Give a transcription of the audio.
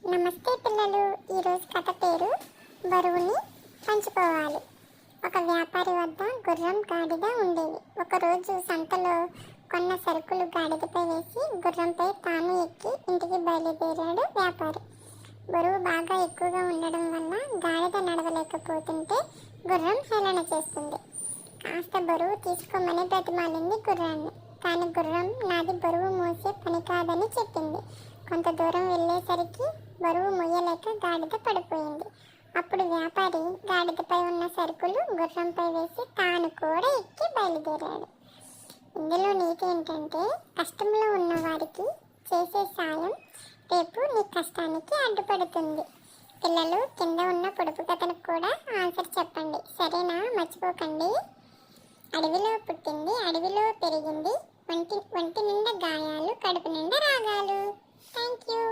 నమస్తే పిల్లలు. ఈరోజు కథ పేరు బరువుని పంచుకోవాలి. ఒక వ్యాపారి వద్ద గుర్రం గాడిద ఉండేవి. ఒకరోజు సంతలో కొన్న సరుకులు గాడిదపై వేసి గుర్రంపై తాను ఎక్కి ఇంటికి బయలుదేరాడు వ్యాపారి. బరువు బాగా ఎక్కువగా ఉండడం వల్ల గాడిద నడవలేకపోతుంటే గుర్రం హేళన చేస్తుంది. కాస్త బరువు తీసుకోమని బ్రతిమాలింది గుర్రాన్ని. కానీ గుర్రం నాది బరువు మోసే పని కాదని చెప్పింది. కొంత దూరం వెళ్ళేసరికి బరువు మొయ్యలేక గాడిద పడిపోయింది. అప్పుడు వ్యాపారి గాడిదపై ఉన్న సరుకులు గుర్రంపై వేసి తాను కూడా ఎక్కి బయలుదేరాడు. ఇందులో నీతి ఏంటంటే, కష్టంలో ఉన్న వారికి చేసే సాయం రేపు నీ కష్టానికి అడ్డుపడుతుంది. పిల్లలు, కింద ఉన్న పొడుపు కథను కూడా ఆన్సర్ చెప్పండి, సరేనా? మర్చిపోకండి. అడవిలో పుట్టింది, అడవిలో పెరిగింది, ఒంటి నిండా గాయాలు, కడుపు నిండా రాగాలు. Thank you.